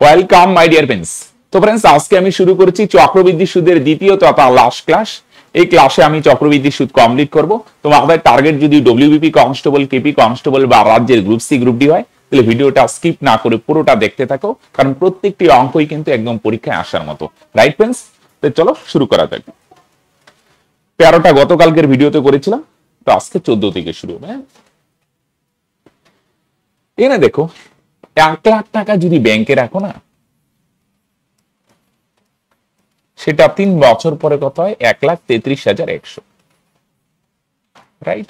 Welcome my dear friends. তো friends, আজকে আমি শুরু করছি চক্রবৃদ্ধি সুদের দ্বিতীয় তথা লাস্ট ক্লাস। এই ক্লাসে আমি চক্রবৃদ্ধি সুদ কমপ্লিট করব। তোমাদের টার্গেট যদি ডব্লিউবিপি কনস্টেবল, কেপি কনস্টেবল বা রাজ্যের গ্রুপ সি গ্রুপ ডি হয়, তাহলে ভিডিওটা স্কিপ না করে পুরোটা দেখতে থাকো, কারণ প্রত্যেকটি অঙ্কই কিন্তু একদম পরীক্ষায় আসার মতো। Right friends? তো চলো শুরু করা যাক। 13টা গতকালকের ভিডিওতে করেছিলাম, তো আজকে 14 থেকে শুরু হবে। এনে দেখো, 1 লাখ টাকা যদি ব্যাংকে রাখো না, সেটা 3 বছর পরে কত হয়? 1,33,100। রাইট?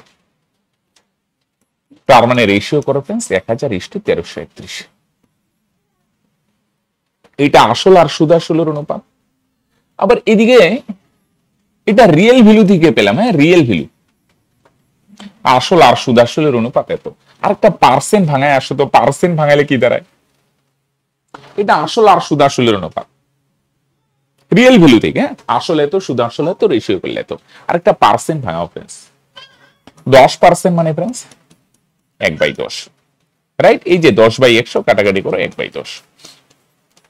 তার মানে রেশিও করো ফ্রেন্ডস 1000:1331। এটা আসল আর সুদ আসলের অনুপাত। আবার এদিকে এটা রিয়েল ভ্যালু থেকে পেলাম। হ্যাঁ, রিয়েল ভ্যালু, আসল আর সুদ আসলের অনুপাত এত। আর একটা পার্সেন্ট ভাঙায় আসো তো, পার্সেন্ট ভাঙালে কি দাঁড়ায়? এটা আসল আর সুদ আসলের অনুপাত রিয়েল ভ্যালু থেকে। আসলে তো সুদ আসলে তো রেশিও করলে তো। আর একটা পার্সেন্ট ভাঙাও ফ্রেন্ডস, 10% মানে ফ্রেন্ডস 1/10। রাইট? এই যে 10/100 কাটাকাটি করো 1/10।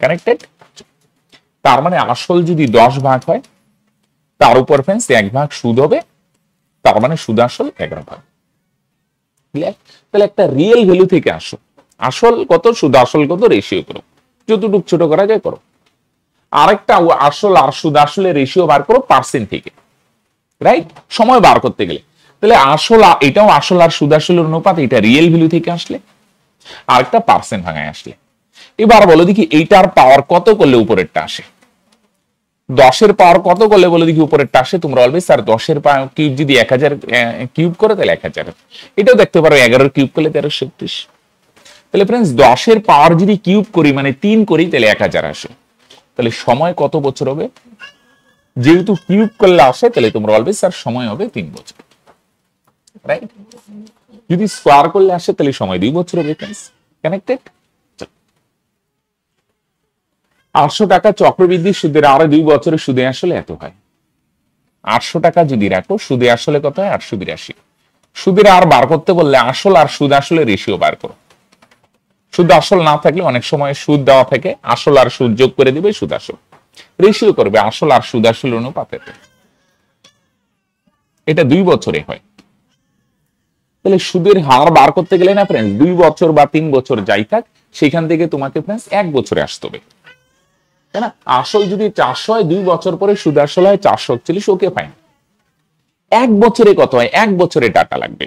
কানেক্টেড? তার মানে আসল যদি 10 ভাগ হয়, তার উপর ফ্রেন্ডস 1 ভাগ সুদ হবে, তার মানে সুদ আসল 11 ভাগ। তাহলে একটা রিয়েল ভ্যালু থেকে আসো, আসল কত সুদ আসল কত রেশিও করো, যতটুকু ছোট করা যায় করো। আরেকটা আসল আর সুদ আসলে রেশিও বার করো পার্সেন্ট থেকে। রাইট? সময় বার করতে গেলে তাহলে আসল, এটাও আসল আর সুদ আসলের অনুপাত, এটা রিয়েল ভ্যালু থেকে আসলে, আরেকটা পার্সেন্ট ভাঙায় আসলে। এবার বলো দেখি এইটার পাওয়ার কত করলে উপরেরটা আসে? 10-এর পাওয়ার কত করলে বলে দেখি উপরেরটা আসে? তোমরা বলবে স্যার 10-এর পাওয়ার কিউব যদি 1000 কিউব করে তাহলে 1000। এটাও দেখতে পারো 11-এর কিউব করলে 1331। তাহলে ফ্রেন্ডস 10-এর পাওয়ার যদি কিউব করি মানে 3 করি তাহলে 1000 আসে। তাহলে সময় কত বছর হবে? যেহেতু কিউব করলে আসে তাহলে তোমরা বলবে স্যার সময় হবে 3 বছর। রাইট? যদি স্কোয়ার করলে আসে তাহলে সময় 2 বছর হবে। Friends connected? 800 টাকা চক্রবৃদ্ধি সুদের আর 2 বছরের সুদে আসলে এত হয়। 800 টাকা যদি রাখো, সুদে আসলে কত হয়? 882। সুদের আর বার করতে বললে আসল আর সুদ আসলে রেশিও বার করো। সুদ আসল না থাকলে অনেক সময় সুদ দেওয়া থাকে, আসল আর সুদ যোগ করে দিবে সুদ আসল, রেশিও করবে আসল আর সুদ আসল অনুপাতে। এটা 2 বছরে হয়। তাহলে সুদের হার বার করতে গেলে না ফ্রেন্ডস 2 বছর বা 3 বছর যাই থাক, সেখান থেকে তোমাকে ফ্রেন্ডস 1 বছরে আসতে হবে। তাই না? আসল যদি 400 হয়, 2 বছর পরে সুদ আসল হয় 441। Okay fine. 1 বছরে কত হয়? 1 বছরে ডাটা লাগবে।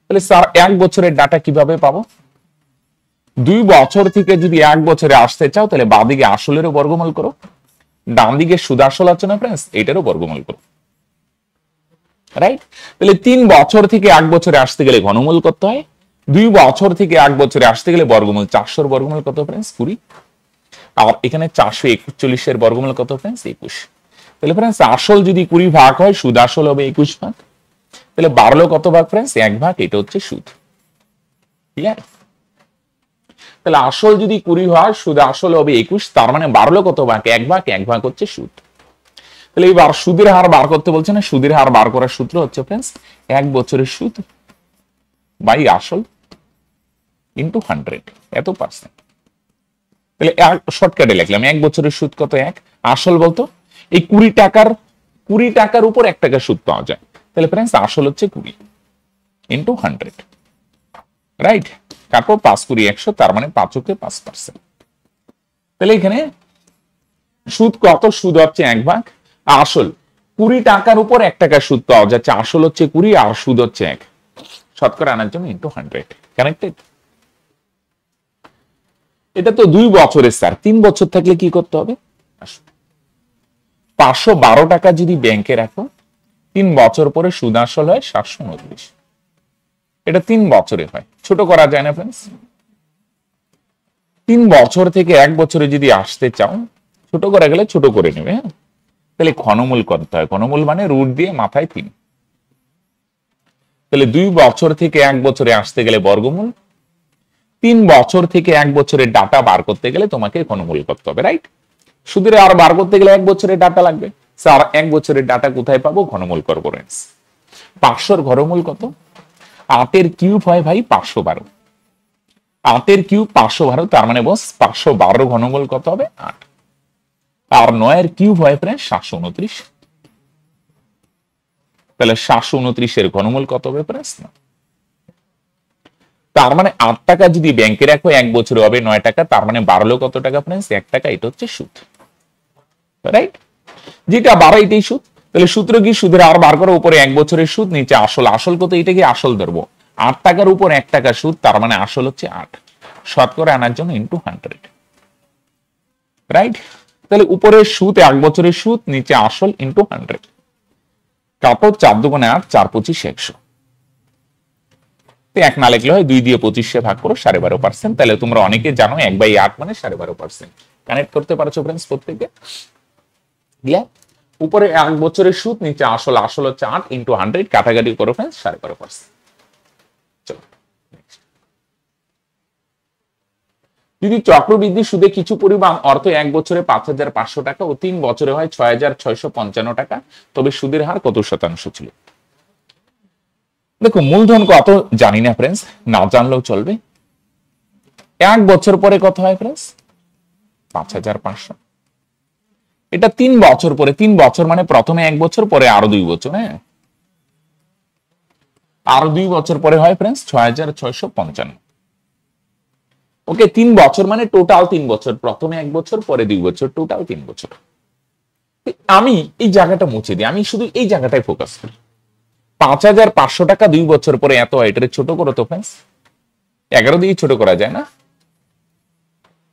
তাহলে স্যার 1 বছরের ডাটা কিভাবে পাবো? 2 বছর থেকে যদি 1 বছরে আসতে চাও তাহলে বাঁদিকে আসলেরও বর্গমূল করো, ডান দিকে সুদ আসল আছে না ফ্রেন্ডস, এটারও বর্গমূল করো। রাইট? তাহলে 3 বছর থেকে 1 বছরে আসতে গেলে ঘনমূল করতে হয়, 2 বছর থেকে 1 বছরে আসতে গেলে বর্গমূল। 400-এর বর্গমূল কত ফ্রেন্ডস? 20। আর এখানে 441-এর বর্গমূল কত ফ্রেন্ডস? 21। তাহলে ফ্রেন্ডস আসল যদি 20 ভাগ হয়, সুদ আসল হবে 21 ভাগ। তাহলে বাড়লো কত ভাগ ফ্রেন্ডস? 1 ভাগ। এটা হচ্ছে সুদ। ক্লিয়ার? তাহলে আসল যদি 20 হয়, সুদ আসল হবে 21, তার মানে বাড়লো কত ভাগ? 1 ভাগ। 1 ভাগ হচ্ছে সুদ। তাহলে এবার সুদের হার বার করতে বলছে না, সুদের হার বার করার সূত্র হচ্ছে ফ্রেন্ডস 1 বছরের সুদ বাই আসল ইনটু 100, এত পার্সেন্ট। তাহলে শর্টকাটে লিখলাম 1 বছরের সুদ কত? 1। আসল বলতো এই 20 টাকার উপর 1 টাকা সুদ পাওয়া যায়। তাহলে ফ্রেন্ডস আসল হচ্ছে 20 ইনটু 100। রাইট? তারপর 5×20=100, তার মানে 5-5%। তাহলে এখানে সুদ কত? সুদ হচ্ছে 1 ভাগ। আসল 20 টাকার উপর 1 টাকা সুদ পাওয়া যাচ্ছে, আসল হচ্ছে 20 আর সুদ হচ্ছে 1। শতকরা আনার জন্য ইনটু 100। কানেক্টেড? এটা তো 2 বছরের স্যার, 3 বছর থাকলে কি করতে হবে? 512 টাকা যদি ব্যাংকে রাখো, 3 বছর পরে সুদ আসল হয় 729। এটা 3 বছরে হয়, ছোট করা যায় না ফ্রেন্ডস? 3 বছর থেকে 1 বছরে যদি আসতে চাও, ছোট করা গেলে ছোট করে নেবে। হ্যাঁ, তাহলে ঘনমূল করতে হয়। ঘনমূল মানে রুট দিয়ে মাথায় 3। তাহলে 2 বছর থেকে 1 বছরে আসতে গেলে বর্গমূল, 3 বছর থেকে 1 বছরের ডাটা বার করতে গেলে তোমাকে ঘনমূল করতে হবে। রাইট? সুদের আর বার করতে গেলে 1 বছরের ডাটা লাগবে। স্যার 1 বছরের ডাটা কোথায় পাবো? ঘনমূল করবো ফ্রেন্ডস। 500-এর ঘনমূল কত? 8-এর কিউব হয় ভাই 512, 8 এর কিউব 512, তার মানে বস 512 ঘনমূল কত হবে 8, আর 9 এর কিউব হয় প্রায় 729, তাহলে 729 এর ঘনমূল কত হবে প্রায় 9। তার মানে 8 টাকা যদি ব্যাংকে রাখো 1 বছরে হবে 9 টাকা, তার মানে বাড়লো কত টাকা ফ্রেন্ডস 1 টাকা, এটা হচ্ছে সুদ, রাইট? যেটা বাড়ে এটাই সুদ। তাহলে সূত্র কি, সুদের হার বার করা, উপরে 1 বছরের সুদ, নিচে আসল। আসল কত, এটা কি আসল ধরবো, 8 টাকার উপর 1 টাকা সুদ, তার মানে আসল হচ্ছে 8, শতকরা আনার জন্য ইনটু 100, রাইট? তাহলে উপরের সুদ 1 বছরের সুদ, নিচে আসল ইনটু 100, কাটো 4 দুগুণে 8, 4 25 100, 1 না লিখলে হয় 2 দিয়ে 25 ভাগ করো 12.5%। তাহলে তোমরা অনেকে জানো 1/8 মানে 12.5%। কানেক্ট করতে পারছো ফ্রেন্ডস প্রত্যেকে? ক্লিয়ার? উপরে 1 বছরের সুদ, নিচে আসল। আসল হচ্ছে 8 ইনটু 100, কাটাকাটি করো ফ্রেন্ডস 12.5%। চলো যদি চক্রবৃদ্ধি সুদে কিছু পরিমাণ অর্থ 1 বছরে 5,500 টাকা ও 3 বছরে হয় 6,655 টাকা, তবে সুদের হার কত শতাংশ ছিল? দেখো মূলধন কত জানি না ফ্রেন্ডস, না জানলেও চলবে। 1 বছর পরে কত হয় ফ্রেন্ডস 5,500, এটা 3 বছর পরে, 3 বছর মানে প্রথমে 1 বছর, পরে আরো 2 বছর, হ্যাঁ আরো 2 বছর পরে হয় ফ্রেন্ডস 6,655। ওকে, 3 বছর মানে টোটাল 3 বছর, প্রথমে 1 বছর, পরে 2 বছর, টোটাল 3 বছর। আমি এই জায়গাটা মুছে দিই, আমি শুধু এই জায়গাটায় ফোকাস করি। 5,500 টাকা 2 বছর পরে এত হয়, এটা ছোট করো তো ফ্রেন্ডস, 11 দিয়ে ছোট করা যায় না?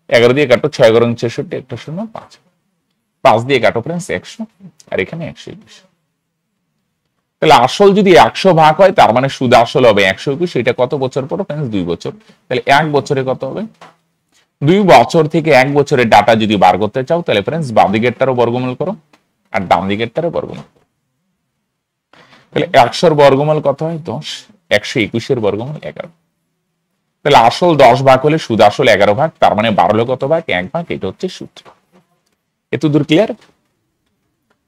11 দিয়ে কাটো, 6 গরং 66, একটা 0 5, 5 দিয়ে কাটো ফ্রেন্ডস 100, আর এখানে 121। তাহলে আসল যদি 100 ভাগ হয়, তার মানে সুদ আসল হবে 121, এটা কত বছর পর ফ্রেন্ডস 2 বছর। তাহলে 1 বছরে কত হবে? 2 বছর থেকে 1 বছরের ডাটা যদি বার করতে চাও, তাহলে ফ্রেন্ডস বাম দিকেরটারও বর্গমূল করো আর ডান দিকেরটারও বর্গমূল। তাহলে 100 এর বর্গমূল কত হয় 10, 121 এর বর্গমূল 11। তাহলে আসল 10 ভাগ হলে সুদ আসল 11 ভাগ, তার মানে বাড়লো কত ভাগ 1 ভাগ, এটা হচ্ছে সুদ। এত দূর ক্লিয়ার?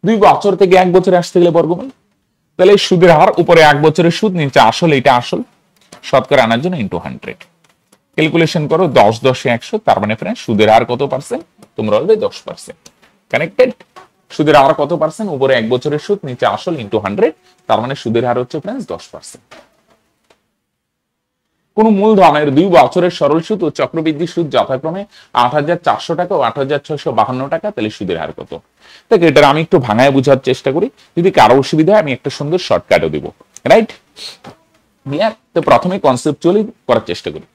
2 বছর থেকে 1 বছরে আসতে গেলে বর্গমূল। তাহলে সুদের হার উপরে 1 বছরের সুদ, নিচে আসল, এটা আসল, শতকরা আনার জন্য ইনটু 100। ক্যালকুলেশন করো 10 10 100, তার মানে ফ্রেন্ড সুদের হার কত পার্সেন্ট? তোমরা বলবে 10%। কানেক্টেড? সুদের হার কত পার্সেন্ট? উপরে 1 বছরের সুদ, নিচে আসল ইনটু 100, তার মানে সুদের হার হচ্ছে ফ্রেন্ডস 10%। কোন মূলধনের 2 বছরের সরল সুদ ও চক্রবৃদ্ধি সুদ যথাক্রমে 8,400 টাকা ও 8,652 টাকা, তাহলে সুদের হার কত? দেখ এটা আমি একটু ভাঙায় বোঝার চেষ্টা করি, যদি কারো অসুবিধা হয় আমি একটা সুন্দর শর্টকাটও দিব, রাইট? তো প্রথমে কনসেপচুয়ালি করার চেষ্টা করি।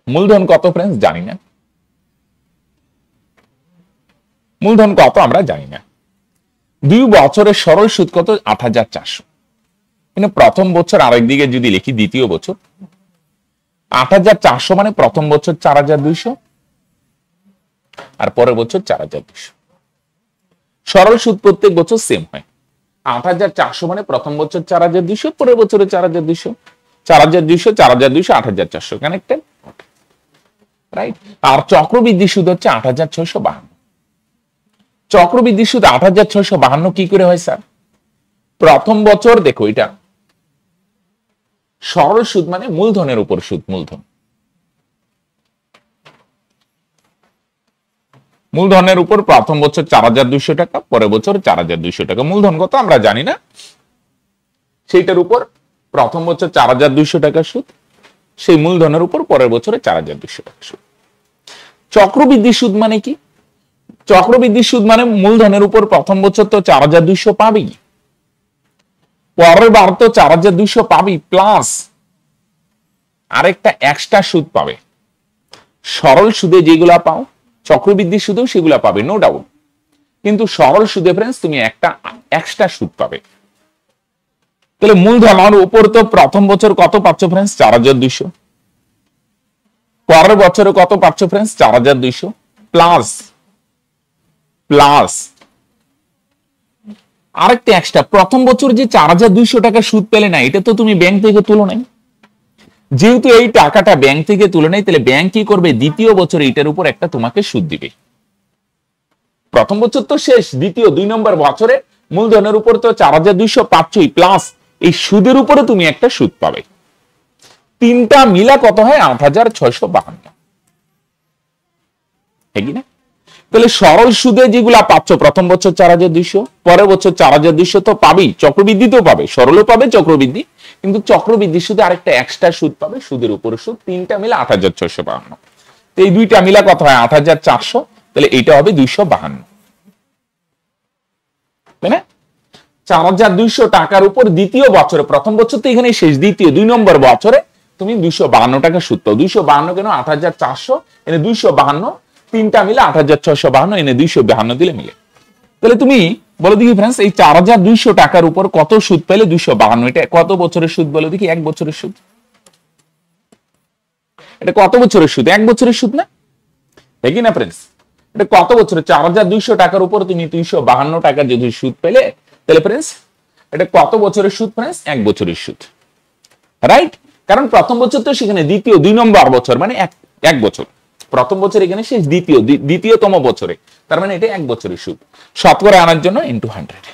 মূলধন কত ফ্রেন্ডস জানি না, মূলধন কত আমরা জানি না। 2 বছরের সরল সুদ কত? 8,400। কিন্তু প্রথম বছর আরেক দিকে যদি লিখি দ্বিতীয় বছর, 8,400 মানে প্রথম বছর 4,200 আর পরের বছর 4,200। সরল সুদ প্রত্যেক বছর সেম হয়। 8,400 মানে প্রথম বছর 4,200, পরের বছরে 4,200, 4,200 4,200 8,400। Connected, right? আর চক্রবৃদ্ধি সুদ হচ্ছে 8,652। চক্রবৃদ্ধি সুদ 8,652 কি করে হয় স্যার? প্রথম বছর দেখো, এটা সরল সুদ মানে মূলধনের উপর সুদ, মূলধন, মূলধনের উপর প্রথম বছর 4,200 টাকা, পরের বছর 4,200 টাকা। মূলধন কত আমরা জানি না, সেইটার উপর প্রথম বছর 4,200 টাকা সুদ, সেই মূলধনের উপর পরের বছরে 4,200 টাকা সুদ। চক্রবৃদ্ধি সুদ মানে কি? চক্রবৃদ্ধি সুদ মানে মূলধনের উপর প্রথম বছর তো 4,200 পাবি, পরের বার তো 4,200 পাবি, প্লাস আরেকটা এক্সট্রা সুদ পাবে। সরল সুদে যেগুলা পাও চক্রবৃদ্ধি সুদেও সেগুলা পাবে, নো ডাউট, কিন্তু সরল সুদে ফ্রেন্ডস তুমি একটা এক্সট্রা সুদ পাবে। তাহলে মূলধনের উপর তো প্রথম বছর কত পাচ্ছ ফ্রেন্ডস? 4,200, পরের বছরে কত পাচ্ছ ফ্রেন্ডস? 4,200, প্লাস প্লাস আরেকটা এক্সট্রা। প্রথম বছর যে 4,200 টাকা সুদ পেলে না, এটা তো তুমি ব্যাংক থেকে তুলো নাই। যেহেতু এই টাকাটা ব্যাংক থেকে তুলে নেই, তাহলে ব্যাংক কি করবে? দ্বিতীয় বছরে এটার উপর একটা তোমাকে সুদ দিবে। প্রথম বছর তো শেষ, দ্বিতীয় 2 নম্বর বছরে মূলধনের উপর তো 4200 পাচ্ছই, প্লাস এই সুদের উপরে তুমি একটা সুদ পাবে। তিনটা মিলা কত হয়? 8652, ঠিক না? তাহলে সরল সুদে যেগুলা পাচ্ছ, প্রথম বছর 4200, পরের বছর 4200 তো পাবেই, চক্রবৃদ্ধিতেও পাবে, সরলও পাবে চক্রবৃদ্ধি, কিন্তু চক্রবৃদ্ধি সুদে আরেকটা এক্সট্রা সুদ পাবে, সুদের উপরে সুদ। তিনটা মিলে 8652। তো এই দুইটা মিলা কত হয়? 8400। তাহলে এইটা হবে 252, তাই না? 4200 টাকার উপর দ্বিতীয় বছরে, প্রথম বছর তো এখানে শেষ, দ্বিতীয় 2 নম্বর বছরে তুমি 252 টাকা সুদ পাও। 252 কেন? 8400 এনে 252, তিনটা মিলে 8652 এনে 252 দিলে মিলে। তাহলে তুমি বলো দেখি ফ্রেন্ডস, এই 4200 টাকার উপর কত সুদ পেলে? 252। এটা কত বছরের সুদ বলো দেখি? 1 বছরের সুদ। এটা কত বছরের সুদ? 1 বছরের সুদ না, ঠিক না ফ্রেন্ডস? এটা কত বছরের? 4200 টাকার উপর তুমি 252 টাকা যদি সুদ পেলে, তাহলে ফ্রেন্ডস এটা কত বছরের সুদ ফ্রেন্ডস? 1 বছরের সুদ, রাইট? কারণ প্রথম বছর তো সেখানে, দ্বিতীয় 2 নম্বর বছর মানে এক বছর, প্রথম বছর এখানে শেষ, দ্বিতীয়তম বছরে, তার মানে এটা 1 বছরের সুদ। শতকরা আনার জন্য ইনটু 100।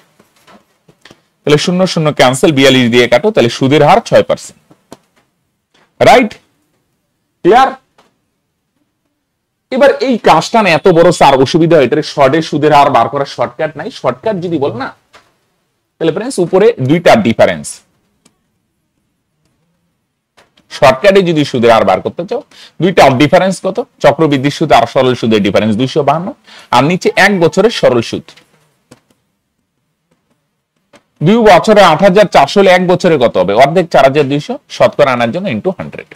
তাহলে 0 0 ক্যান্সেল, 42 দিয়ে কাটো, তাহলে সুদের হার 6%, রাইট? ক্লিয়ার? এবার এই কাজটা না এত বড় স্যার অসুবিধা হয়, এটার শর্টের সুদের হার বার করার শর্টকাট নাই। শর্টকাট যদি বল না, তাহলে ফ্রেন্ডস উপরে দুইটা ডিফারেন্স, শর্টকাটে যদি সুদের হার বার করতে চাও, দুইটা ডিফারেন্স কত? চক্রবৃদ্ধি সুদ আর সরল সুদের ডিফারেন্স 252, আর নিচে 1 বছরের সরল সুদ। 2 বছরে 8400 হলে 1 বছরে কত হবে? অর্ধেক 4200, শতকরা আনার জন্য ইনটু 100।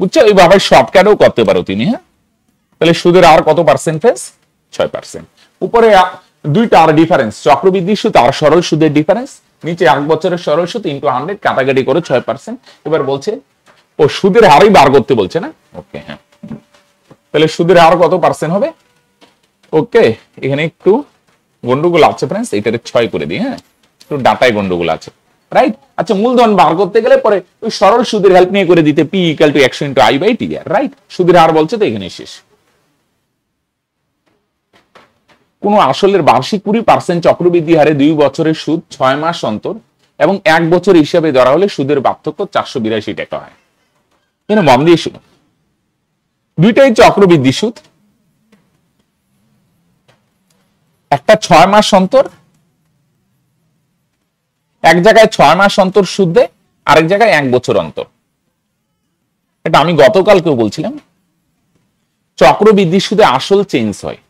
বুঝছো? এইভাবে শর্টকাটেও করতে পারো তুমি, হ্যাঁ? তাহলে সুদের আর কত পার্সেন্ট ফ্রেন্ডস? 6%। উপরে দুইটা আর ডিফারেন্স, চক্রবৃদ্ধি সুদ আর সরল সুদের ডিফারেন্স, নিচে 1 বছরের সরল সুদ ইনটু 100, কাটাকাটি করে 6%। এবার বলছে ও সুদের হারই বার করতে বলছে না? ওকে, হ্যাঁ। তাহলে সুদের হার কত পার্সেন্ট হবে? ওকে, এখানে একটু গন্ডগোল আছে ফ্রেন্ডস, এটারে 6 করে দিই, হ্যাঁ? একটু ডাটায় গন্ডগোল আছে, রাইট? আচ্ছা, মূলধন বার করতে গেলে পরে ওই সরল সুদের হেল্প নিয়ে করে দিতে, P equal to 100 into I/T, right? সুদের হার বলছে তো এখানে শেষ। কোন আসলের বার্ষিক 20% চক্রবৃদ্ধি হারে 2 বছরের সুদ 6 মাস অন্তর এবং 1 বছর হিসাবে ধরা হলে সুদের পার্থক্য 482 টাকা হয়। এখানে মন দিয়ে শুনো, দুইটাই চক্রবৃদ্ধি সুদ, একটা 6 মাস অন্তর, এক জায়গায় 6 মাস অন্তর সুদ দেয়, আরেক জায়গায় 1 বছর অন্তর। এটা আমি গতকালকেও বলছিলাম, চক্রবৃদ্ধি সুদে আসল চেঞ্জ হয়,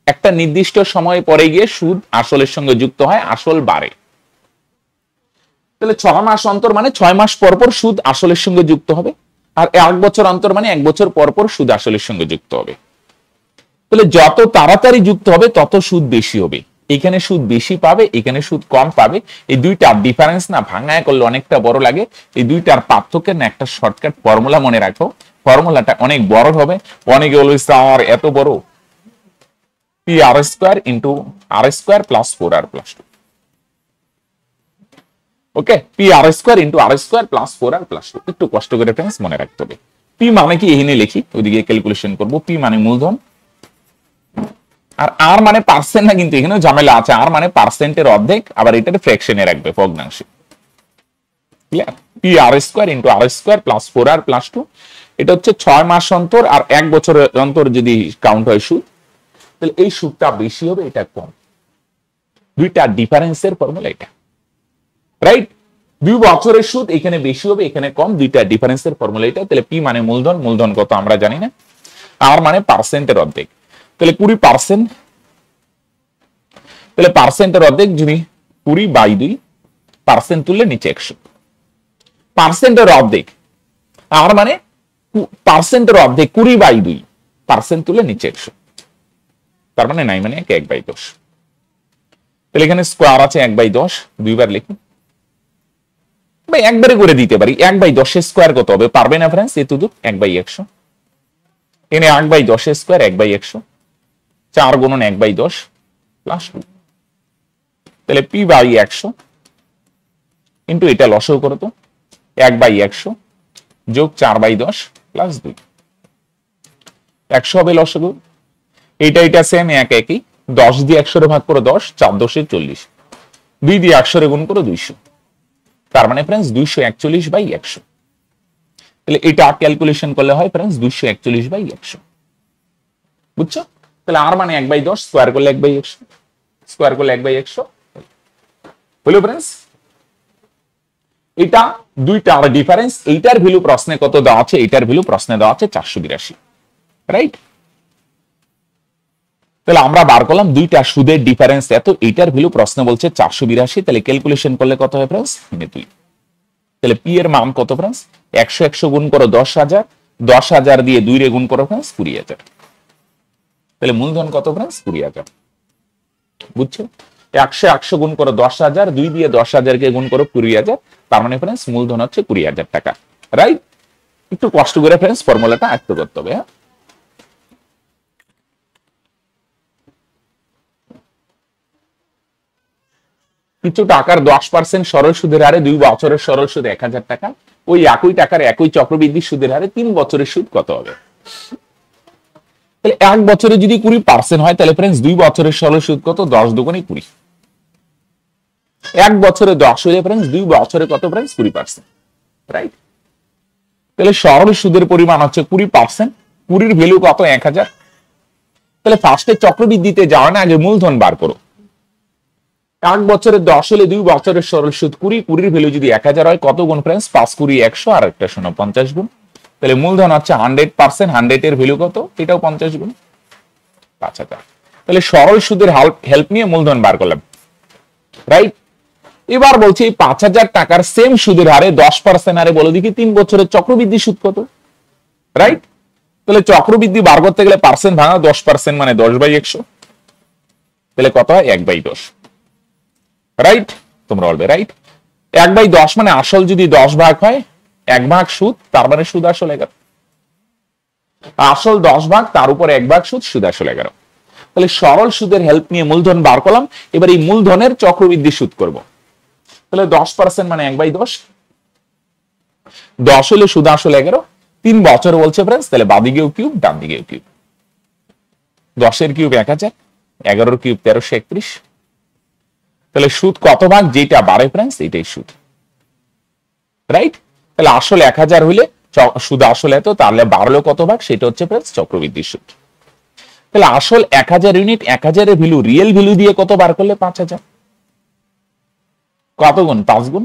একটা নির্দিষ্ট সময় পরে গিয়ে সুদ আসলের সঙ্গে যুক্ত হয়, আসল বাড়ে। তাহলে 6 মাস অন্তর মানে 6 মাস পর পর সুদ আসলের সঙ্গে যুক্ত হবে, আর 1 বছর অন্তর মানে 1 বছর পর পর সুদ আসলের সঙ্গে যুক্ত হবে। তাহলে যত তাড়াতাড়ি যুক্ত হবে তত সুদ বেশি হবে। এখানে সুদ বেশি পাবে, এখানে সুদ কম পাবে। এই দুইটার ডিফারেন্স না ভাঙায় করলে অনেকটা বড় লাগে। এই দুইটার পার্থক্যের না একটা শর্টকাট ফর্মুলা মনে রাখো, ফর্মুলাটা অনেক বড় হবে। অনেকে বলবে স্যার এত বড়, পি আর স্কোয়ার ইন্টু আর স্কোয়ার প্লাস 4r প্লাস 2। ওকে, পি আর স্কোয়ার ইন্টু আর স্কোয়ার প্লাস 4r প্লাস 2। একটু কষ্ট করে ফ্রেন্ডস মনে রাখতে হবে। পি মানে কি এখানে লিখি, ওইদিকে ক্যালকুলেশন করব। পি মানে মূলধন, আর আর মানে পার্সেন্ট না, কিন্তু এখানেও ঝামেলা আছে। আর মানে পার্সেন্টের অর্ধেক, আবার এটাকে ফ্র্যাকশনে রাখবে, ভগ্নাংশে। Clear? P R square into আর স্কোয়ার প্লাস 4r প্লাস 2। এটা হচ্ছে 6 মাস অন্তর আর 1 বছর অন্তর যদি কাউন্ট হয় সুদ, তাহলে এই সুদটা বেশি হবে, এটা কম। দুইটা ডিফারেন্সের ফর্মুলা এটা, রাইট? 2 বছরের সুদ এখানে বেশি হবে, এখানে কম। দুইটা ডিফারেন্সের ফর্মুলা এটা। তাহলে পি মানে মূলধন, মূলধন কত আমরা জানি না। আর মানে পার্সেন্টের অর্ধেক, তাহলে 20%। তাহলে পার্সেন্টের অর্ধেক যদি 20/2, পার্সেন্ট তুললে নিচে 100। পার্সেন্টের অর্ধেক, আর মানে পার্সেন্টের অর্ধেক 20/2, পার্সেন্ট তুললে নিচে 100, তার মানে 9 মানে 1/10। তাহলে এখানে স্কোয়ার আছে 1/10, দুইবার লিখি ভাই, একবারে করে দিতে পারি। 1/10 স্কোয়ার কত হবে? পারবে না ফ্রেন্ডস? এত দূর 1/100, এনে 1/10 স্কোয়ার 1/100, 4 গুণন 1/10 প্লাস 2। তাহলে পি বাই 100 ইন্টু এটা লসও করো তো, 1/100 যোগ 4/10 প্লাস 2, 100 হবে লসগু। এটা সেম, এক একই। 10 দিয়ে 100 ভাগ করো 10, 4 × 10 = 40। 2 দিয়ে 100 রে গুণ করো 200, তার মানে फ्रेंड्स 241/100। তাহলে এটা ক্যালকুলেশন করলে হয় फ्रेंड्स 241/100, বুঝছো? তাহলে আর মানে 1/10, স্কয়ার করলে 1/100, স্কয়ার করলে 1/100 হলো फ्रेंड्स। এটা দুইটার ডিফারেন্স। এইটার ভ্যালু প্রশ্নে কত দেওয়া আছে? এটার ভ্যালু প্রশ্নে দেওয়া আছে 482, রাইট? তাহলে আমরা বার করলাম দুইটা সুদের ডিফারেন্স এত, এইটার ভ্যালু প্রশ্ন বলছে 482, তাহলে ক্যালকুলেশন করলে কত হয় फ्रेंड्स? 2। তাহলে পি এর মান কত फ्रेंड्स? 100 গুণ করো 10,000, 10,000 দিয়ে 2 রে গুণ করো फ्रेंड्स 20,000। তাহলে মূলধন কত फ्रेंड्स? 20,000, বুঝছো? 100 গুণ করো 10,000, 2 দিয়ে 10,000 কে গুণ করো 20,000, তার মানে फ्रेंड्स মূলধন হচ্ছে 20,000 টাকা, রাইট? একটু কষ্ট করে फ्रेंड्स ফর্মুলাটা আয়ত্ত করতে হবে। হ্যাঁ, কিছু টাকার 10% সরল সুদের হারে 2 বছরের সরল সুদ 1,000 টাকা, ওই একই টাকার একই চক্রবৃদ্ধি সুদের হারে 3 বছরের সুদ কত হবে? তাহলে 1 বছরে যদি 20% হয় তাহলে फ्रेंड्स 2 বছরের সরল সুদ কত? 10 দুগুণে 20। 1 বছরে 10 হলে फ्रेंड्स 2 বছরে কত फ्रेंड्स? 20%, রাইট? তাহলে সরল সুদের পরিমাণ হচ্ছে 20%, 20 এর ভ্যালু কত? 1,000। তাহলে ফার্স্টে চক্রবৃদ্ধিতে যাওয়া না, আগে মূলধন বার করো। 1 বছরে 10 হলে 2 বছরের সরল সুদ 20, 20 এর ভ্যালু যদি 1,000 হয়, কত গুণ फ्रेंड्स? 5 20 100, আর একটা শোনো 50 গুণ। তাহলে মূলধন হচ্ছে 100%, 100 এর ভ্যালু কত? এটাও 50 গুণ, 5,000। তাহলে সরল সুদের হেল্প নিয়ে মূলধন বার করলাম, রাইট? এবার বলছি এই 5,000 টাকার সেম সুদের হারে 10% হারে বলো দেখি 3 বছরের চক্রবৃদ্ধি সুদ কত, রাইট? তাহলে চক্রবৃদ্ধি বার করতে গেলে পার্সেন্ট ভাঙা, 10% মানে 10/100, তাহলে কত হয়? 1/10, রাইট? তোমরা বলবে রাইট। 1/10 মানে আসল যদি 10 ভাগ হয়, 1 ভাগ সুদ, তার মানে সুদ আসল 11। আসল 10 ভাগ, তার উপর 1 ভাগ সুদ, সুদ আসল 11। তাহলে সরল সুদের হেল্প নিয়ে মূলধন বার করলাম। এবার এই মূলধনের চক্রবৃদ্ধি সুদ করব। তাহলে 10% মানে 1/10, 10 হলে সুদ আসল 11, 3 বছর বলছে फ्रेंड्स, তাহলে বাদিকেও কিউব, ডান দিকেও কিউব। 10 এর কিউব 1000, 11 এর কিউব 1331। তাহলে সুদ কত ভাগ? যেটা বাড়ে फ्रेंड्स এটাই সুদ, রাইট? তাহলে আসল 1000 হইলে সুদ আসল এত, তাহলে বাড়লো কত ভাগ? সেটা হচ্ছে फ्रेंड्स চক্রবৃদ্ধি সুদ। তাহলে আসল 1000 ইউনিট, 1000 এর ভ্যালু রিয়েল ভ্যালু দিয়ে কত বার করলে? 5,000। কত গুণ? 5 গুণ।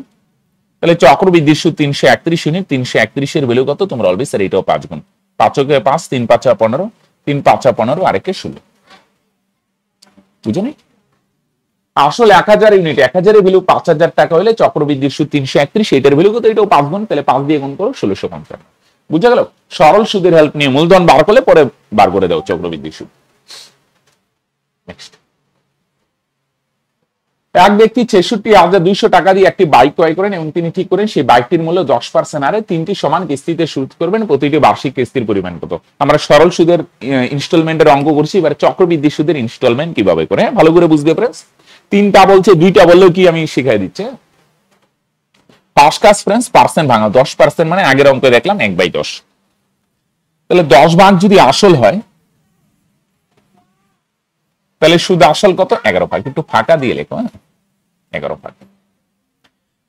তাহলে চক্রবৃদ্ধি সুদ 331 ইউনিট, 331 এর ভ্যালু কত? তোমরা বলবে স্যার এটাও 5 গুণ। 5 কে 5, 3 5 15, 3 5 15, আরেকে 16, বুঝো নি? আসল 1000 ইউনিট, 1000 এর ভ্যালু 5,000 টাকা হলে চক্রবৃদ্ধি সুদ 331, এটার ভ্যালু কত? এটাও 5 গুণ। তাহলে 5 দিয়ে গুণ করো 1650। বুঝা গেল? সরল সুদের হেল্প নিয়ে মূলধন বার করলে পরে বার করে দাও চক্রবৃদ্ধি সুদ। নেক্সট, এক ব্যক্তি 66,200 টাকা দিয়ে একটি বাইক ক্রয় করেন এবং তিনি ঠিক করেন সেই বাইকটির মূল্য 10% হারে 3টি সমান কিস্তিতে সুদ করবেন, প্রতিটি বার্ষিক কিস্তির পরিমাণ কত? আমরা সরল সুদের ইনস্টলমেন্টের অঙ্ক করছি, এবার চক্রবৃদ্ধি সুদের ইনস্টলমেন্ট কিভাবে করে ভালো করে বুঝবে फ्रेंड्स। 3টা বলছে, 2টা বললেও কি আমি শিখাই দিচ্ছি। ফার্স্ট কাজ फ्रेंड्स, পার্সেন্ট ভাঙা। 10% মানে আগের অঙ্কে দেখলাম 1/10। তাহলে 10 ভাগ যদি আসল হয় তাহলে সুদ আসল কত? 11 ভাগ। একটু ফাঁকা দিয়ে লেখো, 11 ভাগ।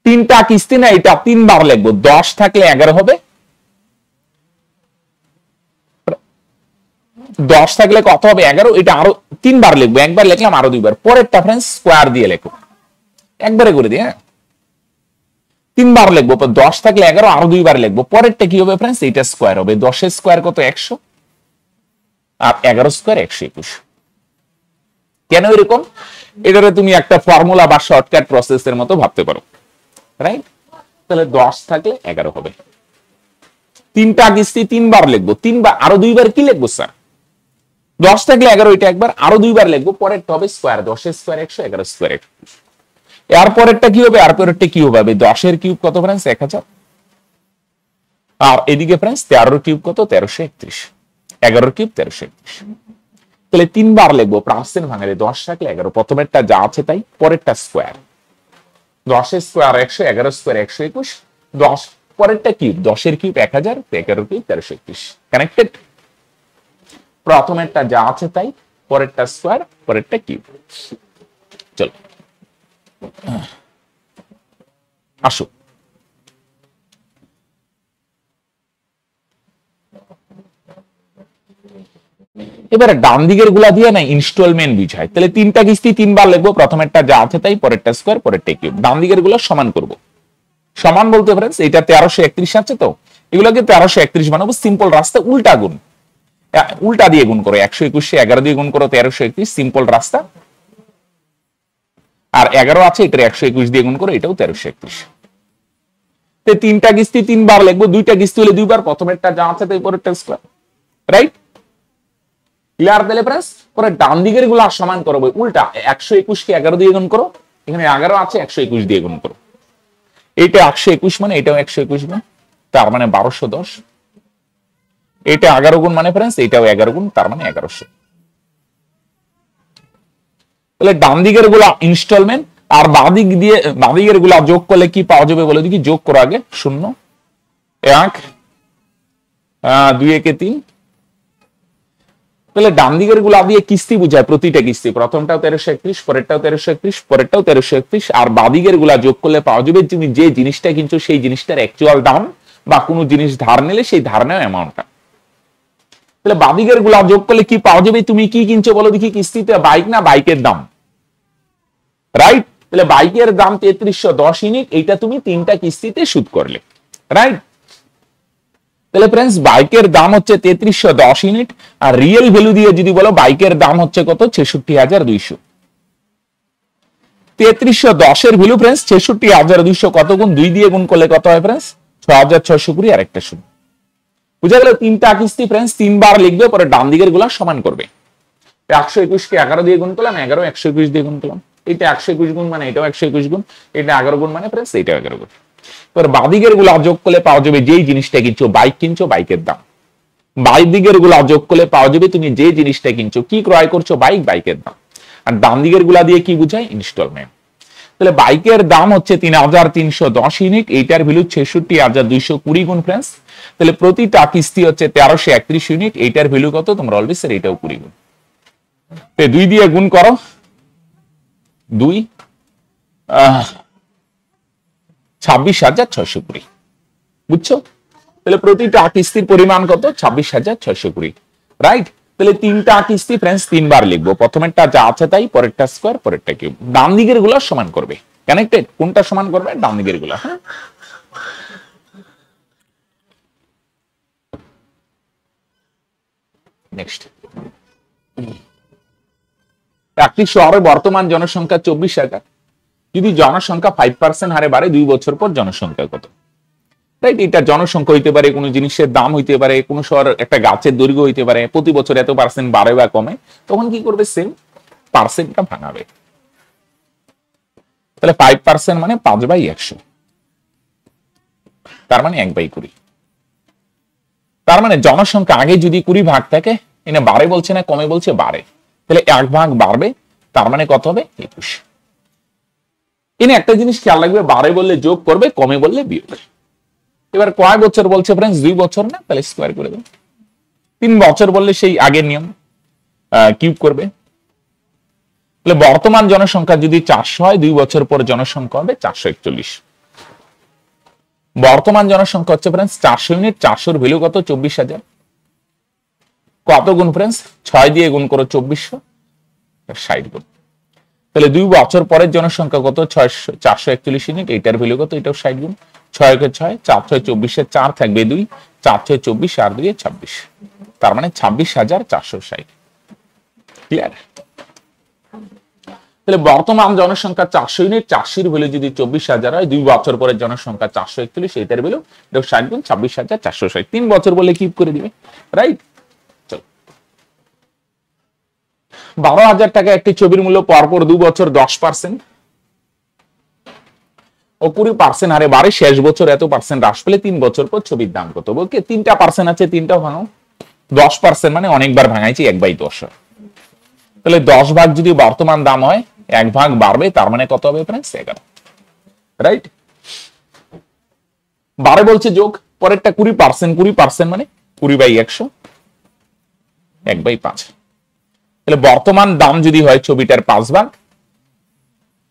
3টা কিস্তি না, এটা 3 বার লিখবো। 10 থাকলে 11 হবে, 10 থাকলে কত হবে? 11। এটা আরো 3 বার লিখবো, একবার লিখলাম, আরো 2 বার। পরেরটা फ्रेंड्स স্কয়ার দিয়ে লেখো, একবারে করে দিই। 3 বার লিখবো, 10 থাকলে 11, আরো 2 বার লিখবো। পরেরটা কি হবে फ्रेंड्स? এটা স্কয়ার হবে। 10 এর স্কয়ার কত? 100, আর 11 স্কয়ার 121। কেন এরকম? এটারে তুমি একটা ফর্মুলা বা শর্টকাট প্রসেসের মতো ভাবতে পারো, রাইট? তাহলে 10 থাকলে 11 হবে। 3টা কিস্তি 3 বার লিখবো, 3 বার, আরো 2 বার কি লিখবো স্যার? 10 থাকলে 11, এটা একবার, আরো 2 বার লিখবো। পরেরটা হবে স্কয়ার, 10 এর স্কয়ার 100, 11 স্কয়ার 121। এর পরেরটা কি হবে? আর পরেরটা কি হবে? 10 এর কিউব কত फ्रेंड्स? 1000, আর এদিকে फ्रेंड्स 13 এর কিউব কত? 1331, 11 এর কিউব 1331। তাহলে 3 বার লিখবো, পার্সেন্ট ভাঙালে 10 থাকলে 11, প্রথমেরটা যা আছে তাই, পরেরটা স্কয়ার। 10 এর স্কয়ার 100, 11 স্কয়ার 121, 10 পরেরটা কিউব, 10 এর কিউব 1000, 11 এর কিউব 1331। কানেক্টেড? প্রথমেরটা যা আছে তাই, পরেরটা স্কয়ার, পরেরটা কিউব। চলো আসো এবারে ডান দিকের গুলা দিয়ে না ইনস্টলমেন্ট বুঝায়, তাহলে তিনটা কিস্তি তিনবার লিখবো, প্রথমেরটা যা আছে তাই, পরেরটা স্কোয়ার, পরেরটা কিউব। ডান দিকের গুলো সমান করব। সমান বলতে ফ্রেন্ডস এটা 1331 আছে, তো এগুলোকে 1331 বানাবো। সিম্পল রাস্তা, উল্টা গুণ, উল্টা দিয়ে গুণ করো। 121 11 দিয়ে গুণ করো 1331, সিম্পল রাস্তা। আর 11 আছে, এটা 121 দিয়ে গুণ করো, এটাও 1331। তিনটা কিস্তি তিনবার লিখবো, দুইটা কিস্তি হলে দুইবার, প্রথমেরটা যা আছে তাই, পরেরটা স্কোয়ার। Right, clear? তাহলে ফ্রেন্ডস পরে ডান দিকের গুলো সমান করবো, উল্টা। 121 কে 11 দিয়ে গুণ করো, এখানে 11 আছে, 121 দিয়ে গুণ করো। এইটা 121 মানে এটাও 121 গুণ, তার মানে 1210। এটা 11 গুণ মানে ফ্রেন্ডস এটাও 11 গুণ, তার মানে 1100। তাহলে ডান দিকের গুলা ইনস্টলমেন্ট, আর বাঁ দিকের গুলা যোগ করলে কি পাওয়া যাবে বলে দেখি। যোগ করো আগে, 0 1 2 1 3। তাহলে ডান দিকের গুলা দিয়ে কিস্তি বুঝায়, প্রতিটা কিস্তি। প্রথমটাও 1331, পরেরটাও 1331, পরেরটাও 1331। আর বাঁ দিকের গুলা যোগ করলে পাওয়া যাবে তুমি যে জিনিসটা কিনছো সেই জিনিসটার অ্যাকচুয়াল দাম, বা কোনো জিনিস ধার নিলে সেই ধার নেওয়া অ্যামাউন্টটা। তাহলে বাঁ দিকের গুলা যোগ করলে কি পাওয়া যাবে, তুমি কি কিনছো বলো দেখি কিস্তিতে, বাইক না বাইকের দাম? রাইট, তাহলে বাইকের দাম 3310 ইউনিট, এইটা তুমি তিনটা কিস্তিতে শোধ করলে। রাইট, তাহলে ফ্রেন্ডস বাইকের দাম হচ্ছে 3310 ইউনিট, আর রিয়েল ভ্যালু দিয়ে যদি বলো বাইকের দাম হচ্ছে কত, 66200। 3310 এর ভ্যালু ফ্রেন্ডস 66200 কত গুণ 2 দিয়ে গুণ করলে কত হয় ফ্রেন্ডস, 6620। আর একটা শূন্য। বুঝা গেল? তিনটা কিস্তি ফ্রেন্ডস তিনবার লিখবে, পরে ডান দিকের গুলা সমান করবে। 121 কে 11 দিয়ে গুণ করলাম, 11 121 দিয়ে গুণ করলাম। এটা 121 গুণ মানে এটাও 121 গুণ, এটা 11 গুণ মানে ফ্রেন্ডস এটাও 11 গুণ। বাদিকের গুলা যোগ করলে পাওয়া যাবে যেই জিনিসটা কিনছো, বাইক কিনছো বাইকের দাম। বাই দিকের গুলা যোগ করলে পাওয়া যাবে তুমি যে জিনিসটা কিনছো, কি ক্রয় করছো, বাইক, বাইকের দাম। আর ডান দিকের গুলা দিয়ে কি বুঝায়, ইনস্টলমেন্ট। তাহলে বাইকের দাম হচ্ছে 3310 ইউনিট, এইটার ভ্যালু 66220 গুণ ফ্রেন্ডস। তাহলে প্রতিটা কিস্তি হচ্ছে 1331 ইউনিট, এইটার ভ্যালু কত তোমরা অলরেডি স্যার এটাও 20 গুণ। 2 দিয়ে গুণ করো, 2 26,620। বুঝছো? তাহলে প্রতিটা কিস্তির পরিমাণ কত, 26,620। রাইট, তাহলে তিনটা কিস্তি ফ্রেন্ডস তিনবার লিখবো, প্রথমেরটা যা আছে তাই, পরেরটা স্কোয়ার, পরেরটা কিউব। ডান দিকের গুলো সমান করবে। কানেক্টেড? কোনটা সমান করবে, ডান দিকের গুলো। হ্যাঁ, নেক্সট। একটি শহরের বর্তমান জনসংখ্যা 24,000, যদি জনসংখ্যা 5% হারে বাড়ে 2 বছর পর জনসংখ্যা কত? রাইট, এটা জনসংখ্যা হইতে পারে, কোনো জিনিসের দাম হইতে পারে, কোনো শহর একটা গাছের দৈর্ঘ্য হইতে পারে, প্রতি বছর এত পার্সেন্ট বাড়ে বা কমে, তখন কি করবে, সেম পার্সেন্টটা ভাঙাবে। তাহলে 5% মানে 5/100, তার মানে 1/20। তার মানে জনসংখ্যা আগে যদি 20 ভাগ থাকে, এনে বাড়ে বলছে না কমে বলছে, বাড়ে, তাহলে 1 ভাগ বাড়বে, তার মানে কত হবে, 21। এনে একটা জিনিস খেয়াল রাখবে, বাড়ে বললে যোগ করবে, কমে বললে বিয়োগ। এবার কয় বছর বলছে ফ্রেন্ডস, 2 বছর না, তাহলে স্কোয়ার করে দেবে। 3 বছর বললে সেই আগের নিয়ম, কিউব করবে। তাহলে বর্তমান জনসংখ্যা যদি 400 হয়, 2 বছর পর জনসংখ্যা হবে 441। বর্তমান জনসংখ্যা হচ্ছে ফ্রেন্ডস 400 ইউনিট, 400 এর ভ্যালু কত, 24,000। কত গুণ ফ্রেন্ডস, 6 দিয়ে গুণ করো 2400, 60 গুণ। তাহলে 2 বছর পরের জনসংখ্যা কত, 441 ইউনিট, এটার ভ্যালু কত, এটাও 60 গুণ। 6 কে 6, 4 6 24, 4 থাকবে 2, 4 6 24, আর 2 26, তার মানে 26,460। ক্লিয়ার? তাহলে বর্তমান জনসংখ্যা 400 ইউনিট, 400 এর ভ্যালু যদি 24,000 হয়, 2 বছর পরের জনসংখ্যা 441, এটার ভ্যালু এটাও 60 গুণ, 26,460। 3 বছর বলে কিউব করে দিবে। রাইট, 12,000 টাকা একটি ছবির মূল্য পরপর 2 বছর 10% ও 20% হারে বাড়ে, শেষ বছর এত পার্সেন্ট হ্রাস পেলে 3 বছর পর ছবির দাম কত? বলকে 3টা পার্সেন্ট আছে, 3টাও ভাঙো। 10% মানে অনেকবার ভাঙাইছি, 1/10। তাহলে 10 ভাগ যদি বর্তমান দাম হয়, 1 ভাগ বাড়বে, তার মানে কত হবে ফ্রেন্ডস, 11। রাইট, বাড়ে বলছে যোগ, পরেরটা 20%, 20% মানে 20/100, 1/5। তাহলে বর্তমান দাম যদি হয় ছবিটার 5 ভাগ,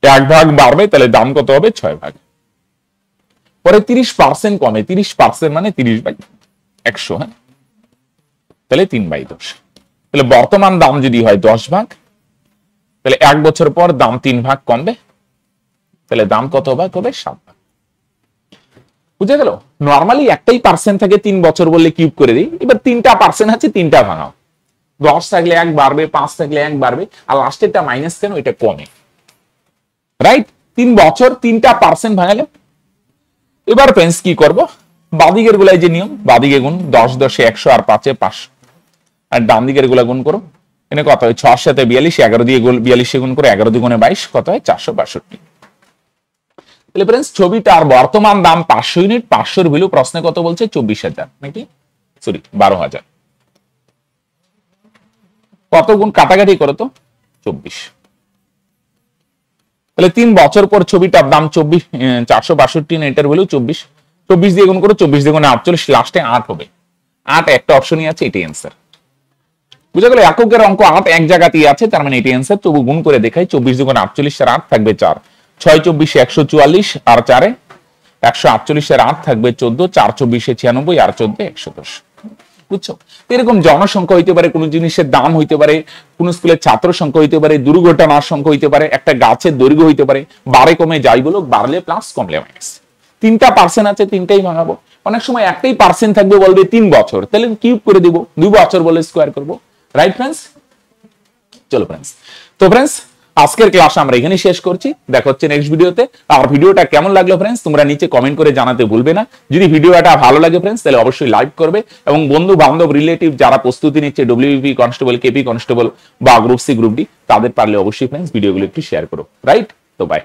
1 ভাগ বাড়বে তাহলে দাম কত হবে 6 ভাগ। পরে 30% কমে, 30% মানে 30/100, হ্যাঁ, তাহলে 3/10। তাহলে বর্তমান দাম যদি হয় 10 ভাগ, তাহলে 1 বছর পর দাম 3 ভাগ কমবে, তাহলে দাম কত ভাগ হবে 7 ভাগ। বুঝে গেল? নর্মালি একটাই পার্সেন্ট থাকে 3 বছর বললে কিউব করে দিই। এবার 3টা পার্সেন্ট আছে, 3টা ভাঙাও। 10 থাকলে 1 বাড়বে, 5 থাকলে 1 বাড়বে, আর লাস্টেরটা মাইনাস কেন, এটা কমে, রাইট? 3 বছর 3টা পার্সেন্ট ভাঙালে। এবার ফ্রেন্ডস কি করব, বাদিকের গুলাই যে নিয়ম, বাদিকে গুণ 10 10 100 আর 5 500, আর ডান দিকের গুলা গুণ করো। এখানে কত হয় 6 7 42, 11 দিয়ে 42 গুণ করে 11 দুগুণে 22, কত হয় 462। তাহলে ফ্রেন্ডস ছবিটার বর্তমান দাম 500 ইউনিট, 500 এর ভ্যালু প্রশ্নে কত বলছে 24,000 নাকি সরি 12,000। কত গুণ কাটাকাটি করো তো 24। তাহলে 3 বছর পর ছবিটার দাম 462, এটার ভ্যালু 24। 24 দিয়ে গুণ করো, 24 দিয়ে গুণে 48, লাস্টে 8 হবে। 8 একটা অপশনই আছে, এটাই অ্যান্সার। বুঝা গেল? এককের অঙ্ক 8 এক জায়গাতেই আছে, তার মানে এটাই অ্যান্সার। তবু গুণ করে দেখাই, 24 দিয়ে গুণে 48 আর 8 থাকবে 4, 6 24 144 আর 4 148 আর 8 থাকবে 14, 4 24 96 আর 14 110। বুঝছো? এরকম জনসংখ্যা হইতে পারে, কোন জিনিসের দাম হইতে পারে, কোন স্কুলের ছাত্র সংখ্যা হইতে পারে, দুর্ঘটনার সংখ্যা হইতে পারে, একটা গাছের দৈর্ঘ্য হইতে পারে, বাড়ে কমে যাই বলো, বাড়লে প্লাস কমলে মাইনাস। 3টা পার্সেন্ট আছে, 3টাই ভাঙাবো। অনেক সময় একটাই পার্সেন্ট থাকবে, বলবে 3 বছর, তাহলে কিউব করে দিব, 2 বছর বলে স্কোয়ার করবো, রাইট ফ্রেন্ডস? চলো ফ্রেন্ডস, তো ফ্রেন্ডস আজকের ক্লাস আমরা এখানে শেষ করছি। দেখা হচ্ছে নেক্সট ভিডিওতে। আর ভিডিওটা কেমন লাগলো ফ্রেন্ডস তোমরা নিচে কমেন্ট করে জানাতে ভুলবে না। যদি ভিডিওটা ভালো লাগে ফ্রেন্ডস তাহলে অবশ্যই লাইক করবে, এবং বন্ধু বান্ধব রিলেটিভ যারা প্রস্তুতি নিচ্ছে ডব্লিউবিপি কনস্টেবল, কেপি কনস্টেবল বা গ্রুপ সি গ্রুপ ডি, তাদের পারলে অবশ্যই ফ্রেন্ডস ভিডিওগুলো একটু শেয়ার করো, রাইট? তো বাই।